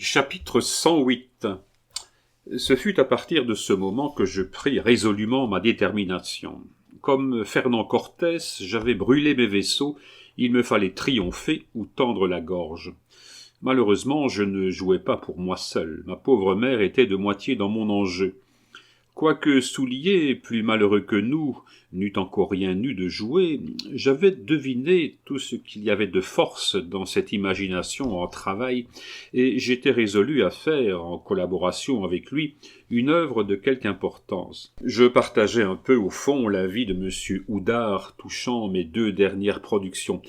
Chapitre 108. Ce fut à partir de ce moment que je pris résolument ma détermination. Comme Fernand Cortès, j'avais brûlé mes vaisseaux, il me fallait triompher ou tendre la gorge. Malheureusement, je ne jouais pas pour moi seul. Ma pauvre mère était de moitié dans mon enjeu. Quoique Soulier, plus malheureux que nous, n'eût encore rien eu de joué, j'avais deviné tout ce qu'il y avait de force dans cette imagination en travail, et j'étais résolu à faire, en collaboration avec lui, une œuvre de quelque importance. Je partageais un peu au fond l'avis de M. Houdard touchant mes 2 dernières productions,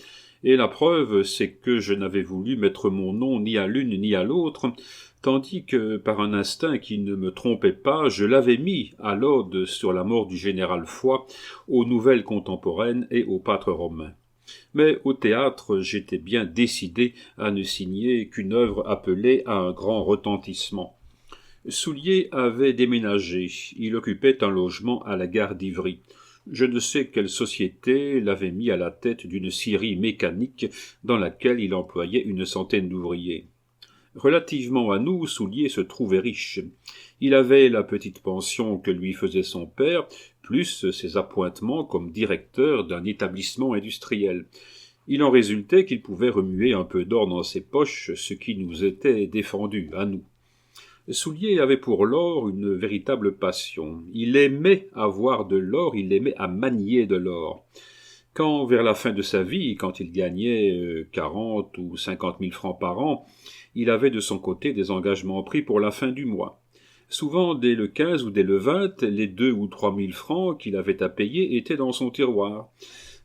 et la preuve, c'est que je n'avais voulu mettre mon nom ni à l'une ni à l'autre, tandis que, par un instinct qui ne me trompait pas, je l'avais mis à l'ode sur la mort du général Foy, aux nouvelles contemporaines et au pâtre romain. Mais au théâtre, j'étais bien décidé à ne signer qu'une œuvre appelée à un grand retentissement. Soulier avait déménagé, il occupait un logement à la gare d'Ivry. Je ne sais quelle société l'avait mis à la tête d'une scierie mécanique dans laquelle il employait une centaine d'ouvriers. Relativement à nous, Soulier se trouvait riche. Il avait la petite pension que lui faisait son père, plus ses appointements comme directeur d'un établissement industriel. Il en résultait qu'il pouvait remuer un peu d'or dans ses poches, ce qui nous était défendu, à nous. Soulier avait pour l'or une véritable passion. Il aimait avoir de l'or, il aimait à manier de l'or. Quand, vers la fin de sa vie, quand il gagnait 40 ou 50 000 francs par an, il avait de son côté des engagements pris pour la fin du mois. Souvent, dès le 15 ou dès le 20, les 2 ou 3 000 francs qu'il avait à payer étaient dans son tiroir.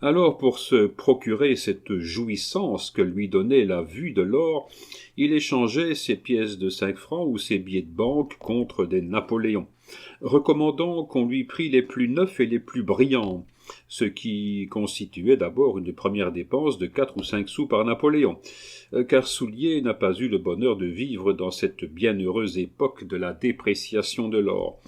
Alors, pour se procurer cette jouissance que lui donnait la vue de l'or, il échangeait ses pièces de 5 francs ou ses billets de banque contre des Napoléons, recommandant qu'on lui prît les plus neufs et les plus brillants, ce qui constituait d'abord une première dépense de 4 ou 5 sous par Napoléon, car Soulier n'a pas eu le bonheur de vivre dans cette bienheureuse époque de la dépréciation de l'or.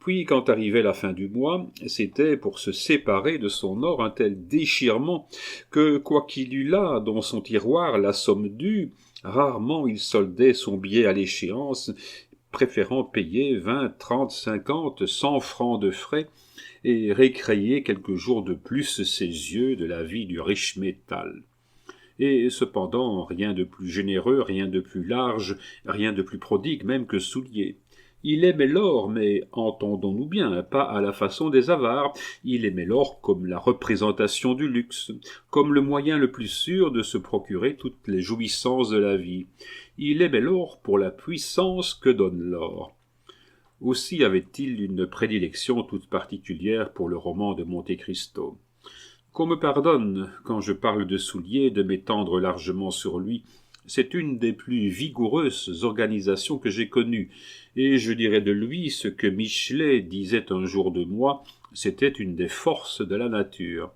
Puis, quand arrivait la fin du mois, c'était pour se séparer de son or un tel déchirement que, quoiqu'il eût là, dans son tiroir, la somme due, rarement il soldait son billet à l'échéance, préférant payer 20, 30, 50, 100 francs de frais et récréer quelques jours de plus ses yeux de la vie du riche métal. Et cependant, rien de plus généreux, rien de plus large, rien de plus prodigue même que Soulier. Il aimait l'or, mais entendons-nous bien, pas à la façon des avares. Il aimait l'or comme la représentation du luxe, comme le moyen le plus sûr de se procurer toutes les jouissances de la vie. Il aimait l'or pour la puissance que donne l'or. Aussi avait-il une prédilection toute particulière pour le roman de Monte Cristo. Qu'on me pardonne, quand je parle de Soulier, de m'étendre largement sur lui, c'est une des plus vigoureuses organisations que j'ai connues, et je dirais de lui ce que Michelet disait un jour de moi, c'était une des forces de la nature.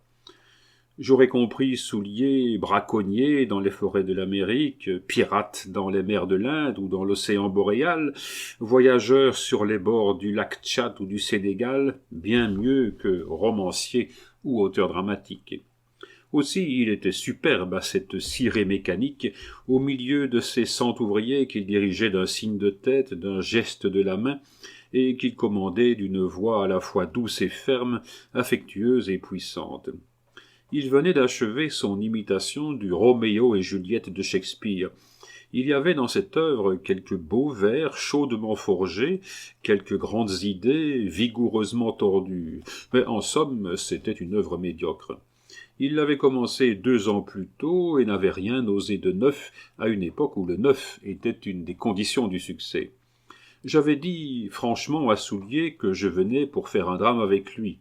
J'aurais compris Soulier braconnier dans les forêts de l'Amérique, pirate dans les mers de l'Inde ou dans l'océan boréal, voyageur sur les bords du lac Tchad ou du Sénégal, bien mieux que romancier ou auteur dramatique. Aussi, il était superbe à cette cirée mécanique, au milieu de ces 100 ouvriers qu'il dirigeait d'un signe de tête, d'un geste de la main, et qu'il commandait d'une voix à la fois douce et ferme, affectueuse et puissante. Il venait d'achever son imitation du Roméo et Juliette de Shakespeare. Il y avait dans cette œuvre quelques beaux vers chaudement forgés, quelques grandes idées vigoureusement tordues, mais en somme, c'était une œuvre médiocre. Il l'avait commencé 2 ans plus tôt et n'avait rien osé de neuf à une époque où le neuf était une des conditions du succès. J'avais dit franchement à Soulier que je venais pour faire un drame avec lui,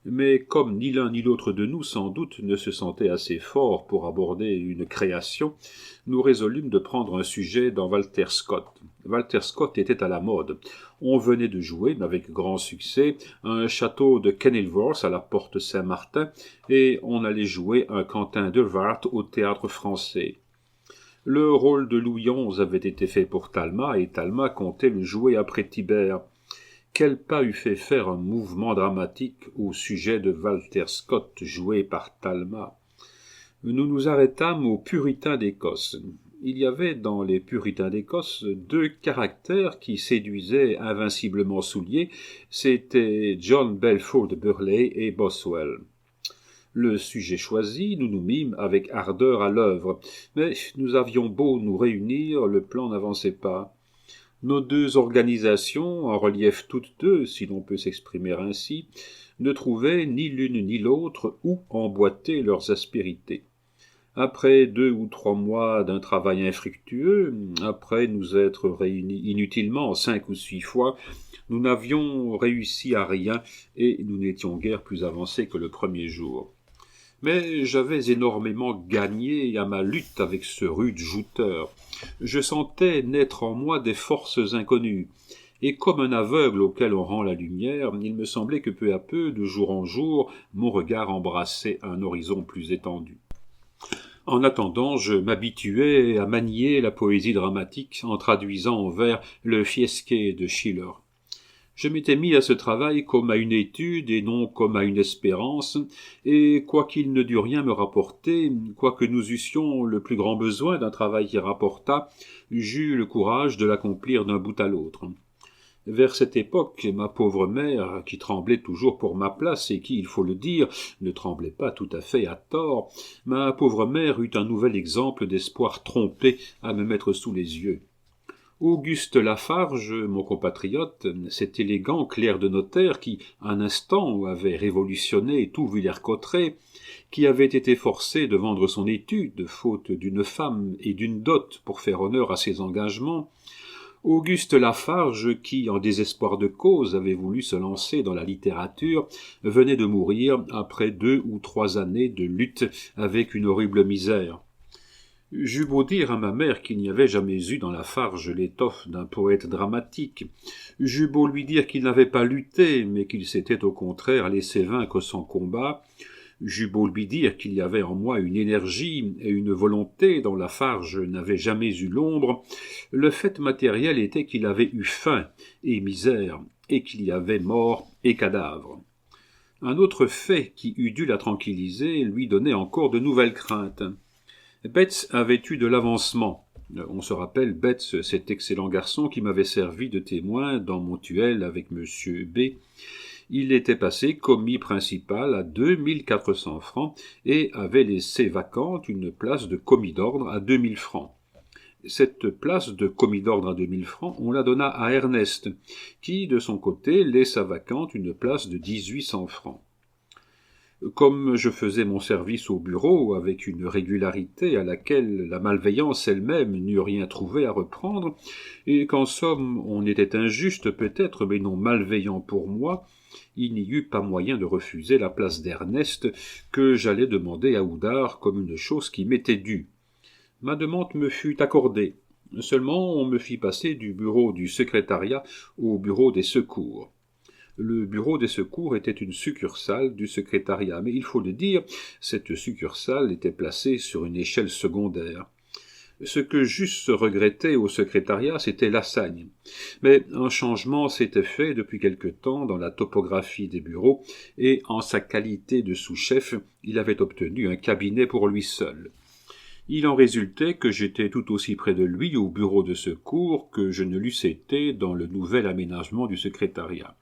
mais comme ni l'un ni l'autre de nous sans doute ne se sentait assez fort pour aborder une création, nous résolûmes de prendre un sujet dans Walter Scott. Walter Scott était à la mode. On venait de jouer, avec grand succès, un château de Kenilworth à la porte Saint-Martin, et on allait jouer un Quentin de Wart au théâtre français. Le rôle de Louis XI avait été fait pour Talma, et Talma comptait le jouer après Tibère. Quel pas eût fait faire un mouvement dramatique au sujet de Walter Scott joué par Talma? Nous nous arrêtâmes aux Puritains d'Écosse. Il y avait dans les puritains d'Écosse deux caractères qui séduisaient invinciblement Soulier, c'étaient John Belford Burleigh et Boswell. Le sujet choisi, nous nous mîmes avec ardeur à l'œuvre, mais nous avions beau nous réunir, le plan n'avançait pas. Nos deux organisations, en relief toutes deux, si l'on peut s'exprimer ainsi, ne trouvaient ni l'une ni l'autre où emboîter leurs aspérités. Après 2 ou 3 mois d'un travail infructueux, après nous être réunis inutilement 5 ou 6 fois, nous n'avions réussi à rien et nous n'étions guère plus avancés que le premier jour. Mais j'avais énormément gagné à ma lutte avec ce rude jouteur. Je sentais naître en moi des forces inconnues, et comme un aveugle auquel on rend la lumière, il me semblait que peu à peu, de jour en jour, mon regard embrassait un horizon plus étendu. En attendant, je m'habituais à manier la poésie dramatique en traduisant en vers le Fiesque de Schiller. Je m'étais mis à ce travail comme à une étude et non comme à une espérance, et quoiqu'il ne dût rien me rapporter, quoique nous eussions le plus grand besoin d'un travail qui rapportât, j'eus le courage de l'accomplir d'un bout à l'autre. Vers cette époque, ma pauvre mère, qui tremblait toujours pour ma place et qui, il faut le dire, ne tremblait pas tout à fait à tort, ma pauvre mère eut un nouvel exemple d'espoir trompé à me mettre sous les yeux. Auguste Lafarge, mon compatriote, cet élégant clerc de notaire qui, un instant, avait révolutionné tout Villers-Cotterêts, qui avait été forcé de vendre son étude, faute d'une femme et d'une dot pour faire honneur à ses engagements, Auguste Lafarge, qui, en désespoir de cause, avait voulu se lancer dans la littérature, venait de mourir après 2 ou 3 années de lutte avec une horrible misère. J'eus beau dire à ma mère qu'il n'y avait jamais eu dans Lafarge l'étoffe d'un poète dramatique, j'eus beau lui dire qu'il n'avait pas lutté, mais qu'il s'était au contraire laissé vaincre sans combat, j'eus beau lui dire qu'il y avait en moi une énergie et une volonté dont Lafarge n'avait jamais eu l'ombre, le fait matériel était qu'il avait eu faim et misère, et qu'il y avait mort et cadavre. Un autre fait qui eût dû la tranquilliser lui donnait encore de nouvelles craintes. Betts avait eu de l'avancement. On se rappelle Betts, cet excellent garçon qui m'avait servi de témoin dans mon duel avec monsieur B. Il était passé commis principal à 2400 francs et avait laissé vacante une place de commis d'ordre à 2000 francs. Cette place de commis d'ordre à 2000 francs, on la donna à Ernest, qui, de son côté, laissa vacante une place de 1800 francs. Comme je faisais mon service au bureau avec une régularité à laquelle la malveillance elle-même n'eût rien trouvé à reprendre, et qu'en somme on était injuste peut-être, mais non malveillant pour moi, il n'y eut pas moyen de refuser la place d'Ernest que j'allais demander à Oudard comme une chose qui m'était due. Ma demande me fut accordée. Seulement on me fit passer du bureau du secrétariat au bureau des secours. Le bureau des secours était une succursale du secrétariat, mais il faut le dire, cette succursale était placée sur une échelle secondaire. Ce que j'eusse regretté au secrétariat, c'était Lassagne. Mais un changement s'était fait depuis quelque temps dans la topographie des bureaux, et en sa qualité de sous-chef, il avait obtenu un cabinet pour lui seul. Il en résultait que j'étais tout aussi près de lui au bureau de secours que je ne l'eusse été dans le nouvel aménagement du secrétariat.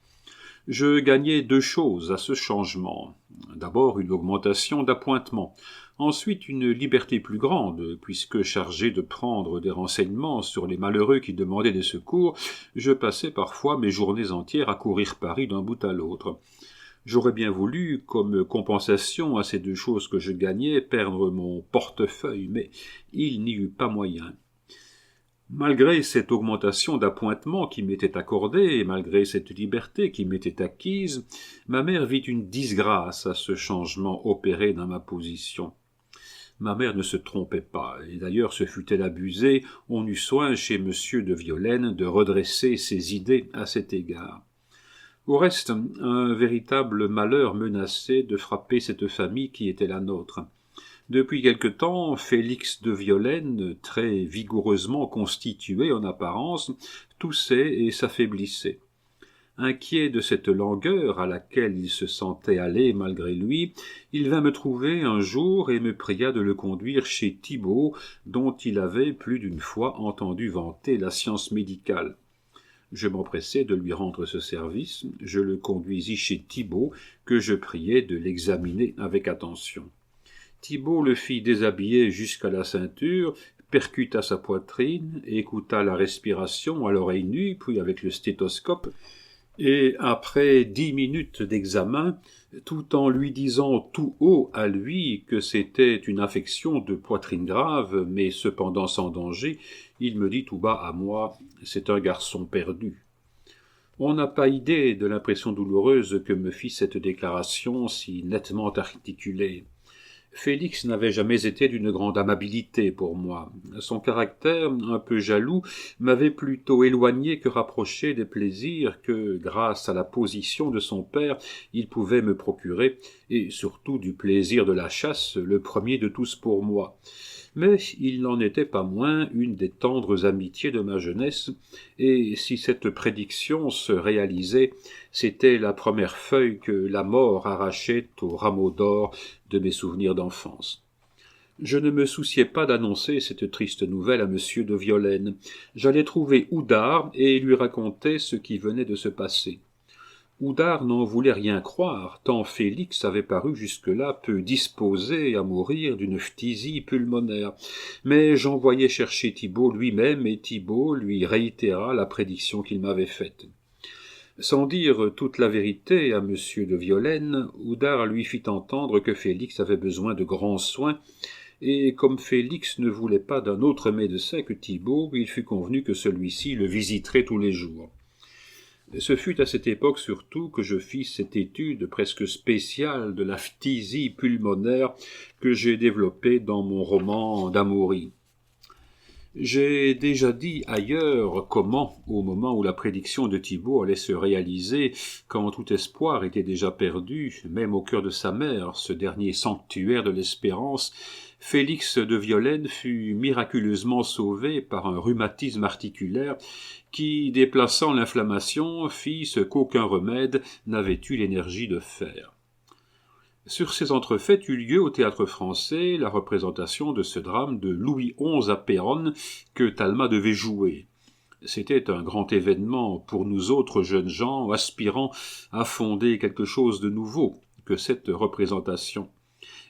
Je gagnai 2 choses à ce changement. D'abord une augmentation d'appointement, ensuite une liberté plus grande, puisque chargé de prendre des renseignements sur les malheureux qui demandaient des secours, je passais parfois mes journées entières à courir Paris d'un bout à l'autre. J'aurais bien voulu, comme compensation à ces 2 choses que je gagnais, perdre mon portefeuille, mais il n'y eut pas moyen. Malgré cette augmentation d'appointement qui m'était accordée, et malgré cette liberté qui m'était acquise, ma mère vit une disgrâce à ce changement opéré dans ma position. Ma mère ne se trompait pas, et d'ailleurs se fût-elle abusée, on eut soin chez monsieur de Violaine de redresser ses idées à cet égard. Au reste, un véritable malheur menaçait de frapper cette famille qui était la nôtre. Depuis quelque temps, Félix de Violaine, très vigoureusement constitué en apparence, toussait et s'affaiblissait. Inquiet de cette langueur à laquelle il se sentait aller malgré lui, il vint me trouver un jour et me pria de le conduire chez Thibault, dont il avait plus d'une fois entendu vanter la science médicale. Je m'empressai de lui rendre ce service, je le conduisis chez Thibault, que je priai de l'examiner avec attention. Thibault le fit déshabiller jusqu'à la ceinture, percuta sa poitrine, écouta la respiration à l'oreille nue, puis avec le stéthoscope, et après 10 minutes d'examen, tout en lui disant tout haut à lui que c'était une affection de poitrine grave, mais cependant sans danger, il me dit tout bas à moi « C'est un garçon perdu ». On n'a pas idée de l'impression douloureuse que me fit cette déclaration si nettement articulée. Félix n'avait jamais été d'une grande amabilité pour moi. Son caractère, un peu jaloux, m'avait plutôt éloigné que rapproché des plaisirs que, grâce à la position de son père, il pouvait me procurer, et surtout du plaisir de la chasse, le premier de tous pour moi. Mais il n'en était pas moins une des tendres amitiés de ma jeunesse, et si cette prédiction se réalisait, c'était la première feuille que la mort arrachait au rameau d'or de mes souvenirs d'enfance. Je ne me souciais pas d'annoncer cette triste nouvelle à monsieur de Violaine. J'allais trouver Houdard et lui raconter ce qui venait de se passer. Houdard n'en voulait rien croire, tant Félix avait paru jusque-là peu disposé à mourir d'une phtisie pulmonaire. Mais j'envoyai chercher Thibault lui-même, et Thibault lui réitéra la prédiction qu'il m'avait faite. Sans dire toute la vérité à monsieur de Violaine, Houdard lui fit entendre que Félix avait besoin de grands soins, et comme Félix ne voulait pas d'un autre médecin que Thibault, il fut convenu que celui-ci le visiterait tous les jours. Ce fut à cette époque surtout que je fis cette étude presque spéciale de la phtisie pulmonaire que j'ai développée dans mon roman d'Amaury. J'ai déjà dit ailleurs comment, au moment où la prédiction de Thibault allait se réaliser, quand tout espoir était déjà perdu, même au cœur de sa mère, ce dernier sanctuaire de l'espérance, Félix de Violaine fut miraculeusement sauvé par un rhumatisme articulaire qui, déplaçant l'inflammation, fit ce qu'aucun remède n'avait eu l'énergie de faire. Sur ces entrefaites eut lieu au Théâtre-Français la représentation de ce drame de Louis XI à Péronne que Talma devait jouer. C'était un grand événement pour nous autres jeunes gens aspirant à fonder quelque chose de nouveau que cette représentation.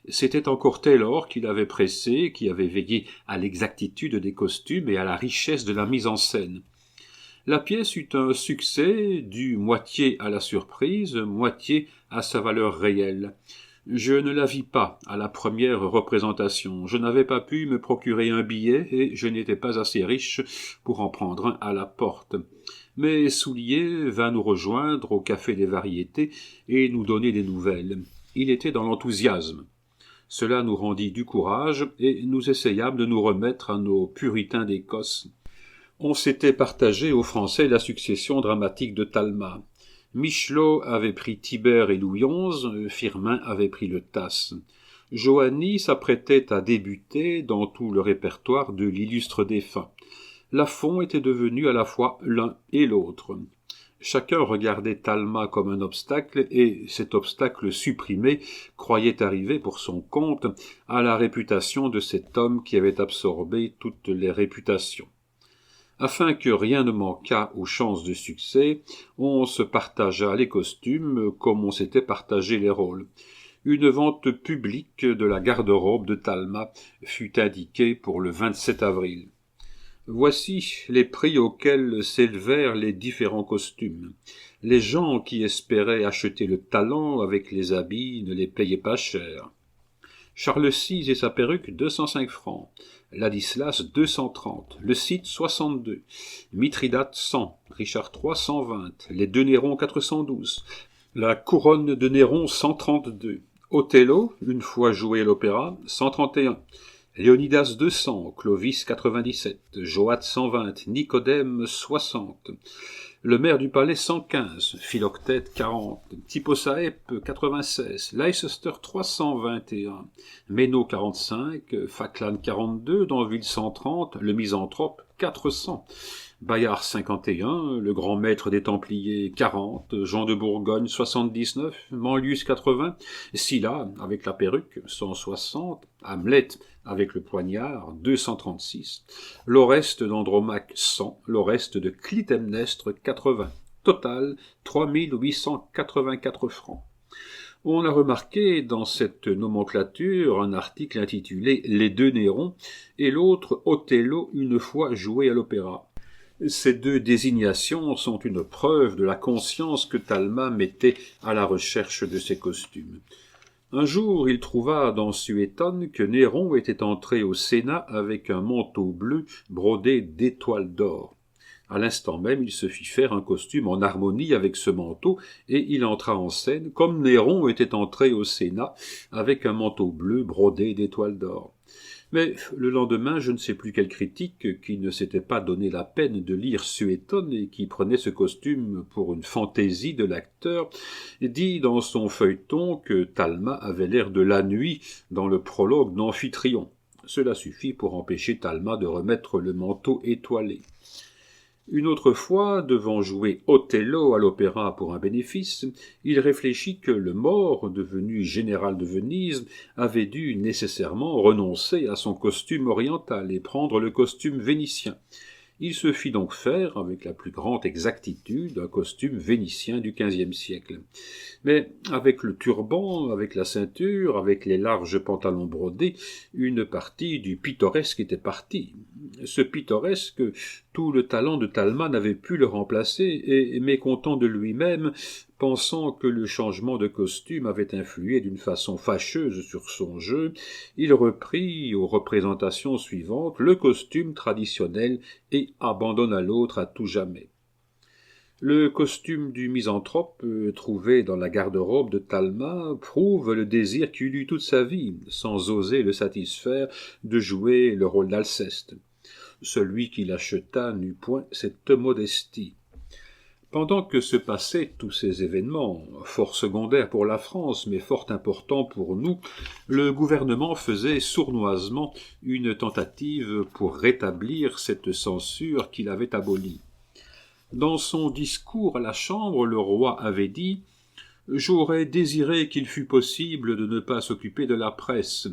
C'était encore Taylor qui l'avait pressé, qui avait veillé à l'exactitude des costumes et à la richesse de la mise en scène. La pièce eut un succès dû moitié à la surprise, moitié à sa valeur réelle. Je ne la vis pas à la première représentation. Je n'avais pas pu me procurer un billet et je n'étais pas assez riche pour en prendre un à la porte. Mais Soulier vint nous rejoindre au Café des Variétés et nous donner des nouvelles. Il était dans l'enthousiasme. Cela nous rendit du courage et nous essayâmes de nous remettre à nos puritains d'Écosse. On s'était partagé aux Français la succession dramatique de Talma. Michelot avait pris Tibère et Louis XI, Firmin avait pris le Tasse. Joanny s'apprêtait à débuter dans tout le répertoire de l'illustre défunt. Lafont était devenu à la fois l'un et l'autre. Chacun regardait Talma comme un obstacle, et cet obstacle supprimé croyait arriver pour son compte à la réputation de cet homme qui avait absorbé toutes les réputations. Afin que rien ne manquât aux chances de succès, on se partagea les costumes comme on s'était partagé les rôles. Une vente publique de la garde-robe de Talma fut indiquée pour le 27 avril. Voici les prix auxquels s'élevèrent les différents costumes. Les gens qui espéraient acheter le talent avec les habits ne les payaient pas cher. Charles VI et sa perruque 205 francs, Ladislas 230, le Cid 62, Mithridate 100, Richard III 120, les deux Néron 412, la couronne de Néron 132, Othello, une fois joué à l'opéra, 131, Léonidas 200, Clovis 97, Joad 120, Nicodème 60, le maire du palais 115, Philoctète 40, Typosaep 96, Leicester 321, Méno 45, Falkland 42, Danville 130, le misanthrope 400, Bayard 51, le grand maître des Templiers 40, Jean de Bourgogne 79, Manlius 80, Sylla avec la perruque 160, Hamlet avec le poignard 236, l'Oreste d'Andromaque 100, l'Oreste de Clytemnestre 80, total 3884 francs. On a remarqué dans cette nomenclature un article intitulé « Les deux Nérons » et l'autre « Othello une fois joué à l'opéra ». Ces deux désignations sont une preuve de la conscience que Talma mettait à la recherche de ses costumes. Un jour, il trouva dans Suétone que Néron était entré au Sénat avec un manteau bleu brodé d'étoiles d'or. À l'instant même, il se fit faire un costume en harmonie avec ce manteau, et il entra en scène comme Néron était entré au Sénat avec un manteau bleu brodé d'étoiles d'or. Mais le lendemain, je ne sais plus quel critique, qui ne s'était pas donné la peine de lire Suétone et qui prenait ce costume pour une fantaisie de l'acteur, dit dans son feuilleton que Talma avait l'air de la nuit dans le prologue d'Amphitryon. Cela suffit pour empêcher Talma de remettre le manteau étoilé. Une autre fois, devant jouer Othello à l'opéra pour un bénéfice, il réfléchit que le mort, devenu général de Venise, avait dû nécessairement renoncer à son costume oriental et prendre le costume vénitien. Il se fit donc faire, avec la plus grande exactitude, un costume vénitien du XVe siècle. Mais avec le turban, avec la ceinture, avec les larges pantalons brodés, une partie du pittoresque était partie. Ce pittoresque, tout le talent de Talma n'avait pu le remplacer, et mécontent de lui-même, pensant que le changement de costume avait influé d'une façon fâcheuse sur son jeu, il reprit aux représentations suivantes le costume traditionnel et abandonna l'autre à tout jamais. Le costume du misanthrope, trouvé dans la garde-robe de Talma, prouve le désir qu'il eut toute sa vie, sans oser le satisfaire, de jouer le rôle d'Alceste. Celui qui l'acheta n'eut point cette modestie. Pendant que se passaient tous ces événements, fort secondaires pour la France, mais fort importants pour nous, le gouvernement faisait sournoisement une tentative pour rétablir cette censure qu'il avait abolie. Dans son discours à la Chambre, le roi avait dit « J'aurais désiré qu'il fût possible de ne pas s'occuper de la presse,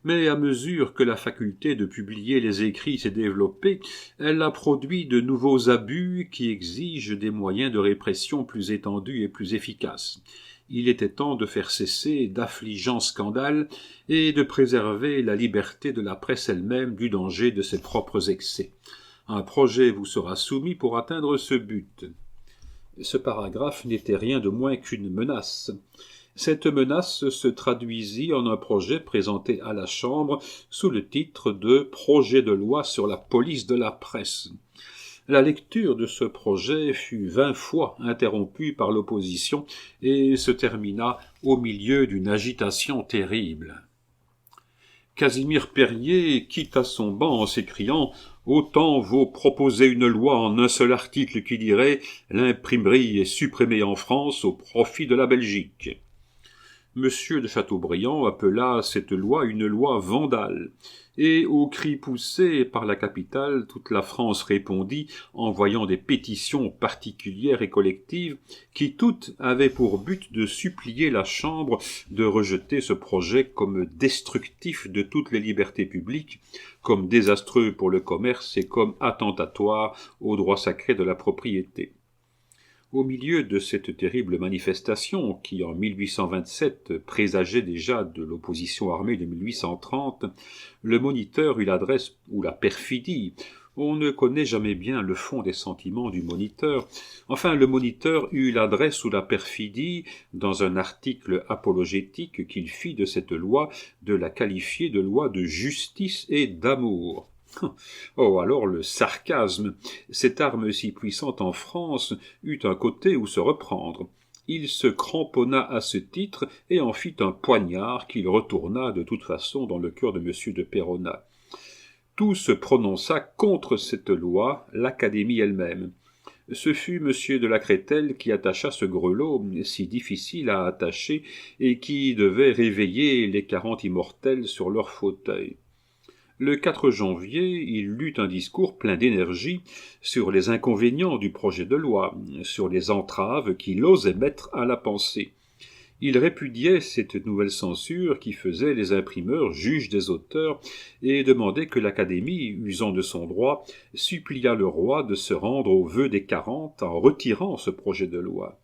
mais à mesure que la faculté de publier les écrits s'est développée, elle a produit de nouveaux abus qui exigent des moyens de répression plus étendus et plus efficaces. Il était temps de faire cesser d'affligeants scandales et de préserver la liberté de la presse elle-même du danger de ses propres excès. Un projet vous sera soumis pour atteindre ce but. » Ce paragraphe n'était rien de moins qu'une menace. Cette menace se traduisit en un projet présenté à la Chambre sous le titre de « Projet de loi sur la police de la presse ». La lecture de ce projet fut 20 fois interrompue par l'opposition et se termina au milieu d'une agitation terrible. Casimir Périer quitta son banc en s'écriant « Autant vaut proposer une loi en un seul article qui dirait « L'imprimerie est supprimée en France au profit de la Belgique ». Monsieur de Chateaubriand appela cette loi une loi vandale, et aux cris poussés par la capitale, toute la France répondit, envoyant des pétitions particulières et collectives, qui toutes avaient pour but de supplier la Chambre de rejeter ce projet comme destructif de toutes les libertés publiques, comme désastreux pour le commerce et comme attentatoire aux droits sacrés de la propriété. Au milieu de cette terrible manifestation, qui en 1827 présageait déjà de l'opposition armée de 1830, le Moniteur eut l'adresse, ou la perfidie, on ne connaît jamais bien le fond des sentiments du Moniteur, enfin le Moniteur eut l'adresse ou la perfidie, dans un article apologétique qu'il fit de cette loi, de la qualifier de loi de justice et d'amour. Oh, alors le sarcasme, cette arme si puissante en France, eut un côté où se reprendre. Il se cramponna à ce titre et en fit un poignard qu'il retourna de toute façon dans le cœur de M. de Peyronat. Tout se prononça contre cette loi, l'Académie elle-même. Ce fut M. de la Crételle qui attacha ce grelot, si difficile à attacher, et qui devait réveiller les 40 immortels sur leur fauteuil. Le 4 janvier, il lut un discours plein d'énergie sur les inconvénients du projet de loi, sur les entraves qu'il osait mettre à la pensée. Il répudiait cette nouvelle censure qui faisait les imprimeurs juges des auteurs et demandait que l'Académie, usant de son droit, suppliât le roi de se rendre au vœu des 40 en retirant ce projet de loi.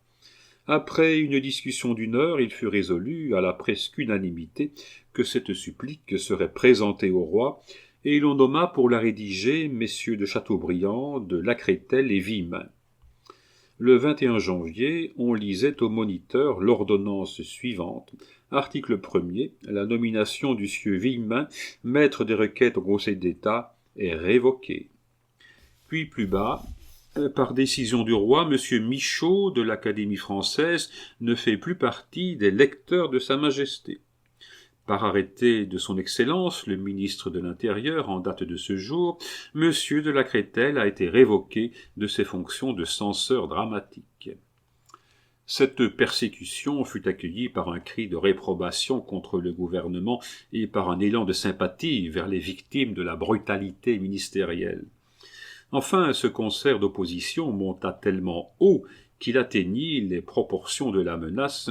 Après une discussion d'1 heure, il fut résolu, à la presque unanimité, que cette supplique serait présentée au roi, et l'on nomma pour la rédiger messieurs de Chateaubriand, de Lacrételle et Villemin. Le 21 janvier, on lisait au Moniteur l'ordonnance suivante. Article 1er. La nomination du sieur Villemin, maître des requêtes au Conseil d'État, est révoquée. Puis plus bas, par décision du roi, M. Michaud de l'Académie française ne fait plus partie des lecteurs de Sa Majesté. Par arrêté de son Excellence, le ministre de l'Intérieur, en date de ce jour, M. de la Crételle a été révoqué de ses fonctions de censeur dramatique. Cette persécution fut accueillie par un cri de réprobation contre le gouvernement et par un élan de sympathie vers les victimes de la brutalité ministérielle. Enfin, ce concert d'opposition monta tellement haut qu'il atteignit les proportions de la menace,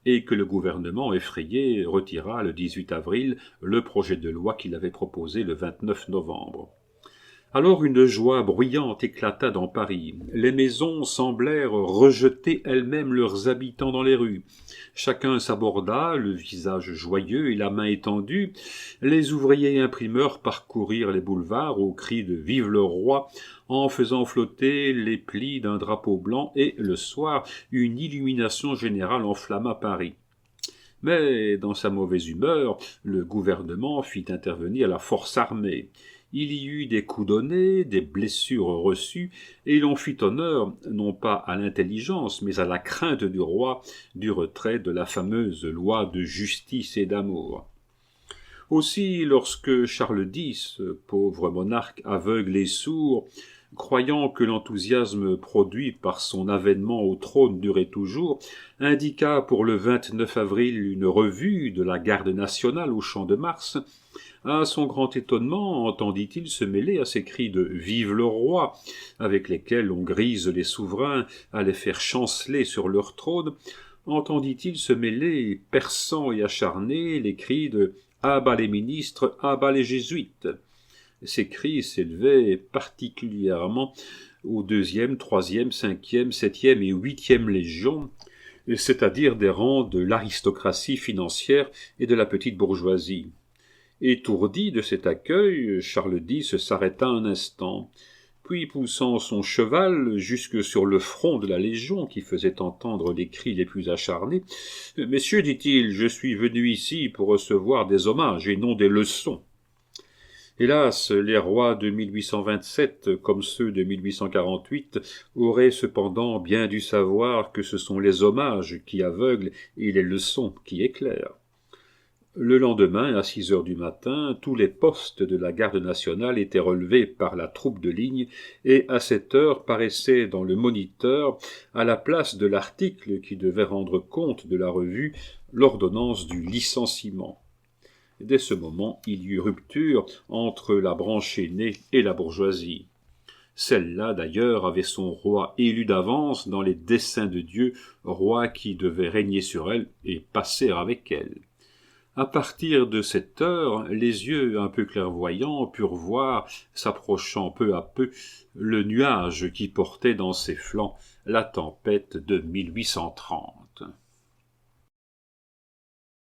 et que le gouvernement effrayé retira le 18 avril le projet de loi qu'il avait proposé le 29 novembre. Alors une joie bruyante éclata dans Paris. Les maisons semblèrent rejeter elles-mêmes leurs habitants dans les rues. Chacun s'aborda, le visage joyeux et la main étendue. Les ouvriers et imprimeurs parcoururent les boulevards au cri de « Vive le roi !» en faisant flotter les plis d'un drapeau blanc, et, le soir, une illumination générale enflamma Paris. Mais, dans sa mauvaise humeur, le gouvernement fit intervenir la force armée. Il y eut des coups donnés, des blessures reçues, et l'on fit honneur, non pas à l'intelligence, mais à la crainte du roi, du retrait de la fameuse loi de justice et d'amour. Aussi, lorsque Charles X, pauvre monarque aveugle et sourd, croyant que l'enthousiasme produit par son avènement au trône durait toujours, indiqua pour le 29 avril une revue de la garde nationale au Champ de Mars, à son grand étonnement entendit-il se mêler à ces cris de « Vive le roi !» avec lesquels on grise les souverains à les faire chanceler sur leur trône, entendit-il se mêler, perçants et acharnés, les cris de « À bas les ministres, à bas les jésuites !» Ces cris s'élevaient particulièrement aux 2e, 3e, 5e, 7e et 8e légions, c'est-à-dire des rangs de l'aristocratie financière et de la petite bourgeoisie. Étourdi de cet accueil, Charles X s'arrêta un instant, puis poussant son cheval jusque sur le front de la Légion, qui faisait entendre les cris les plus acharnés, « Messieurs, dit-il, je suis venu ici pour recevoir des hommages et non des leçons. » Hélas, les rois de 1827, comme ceux de 1848, auraient cependant bien dû savoir que ce sont les hommages qui aveuglent et les leçons qui éclairent. Le lendemain, à 6 heures du matin, tous les postes de la garde nationale étaient relevés par la troupe de ligne, et à 7 heures paraissait dans le Moniteur, à la place de l'article qui devait rendre compte de la revue, l'ordonnance du licenciement. Dès ce moment, il y eut rupture entre la branche aînée et la bourgeoisie. Celle-là, d'ailleurs, avait son roi élu d'avance dans les desseins de Dieu, roi qui devait régner sur elle et passer avec elle. À partir de cette heure, les yeux un peu clairvoyants purent voir, s'approchant peu à peu, le nuage qui portait dans ses flancs la tempête de 1830.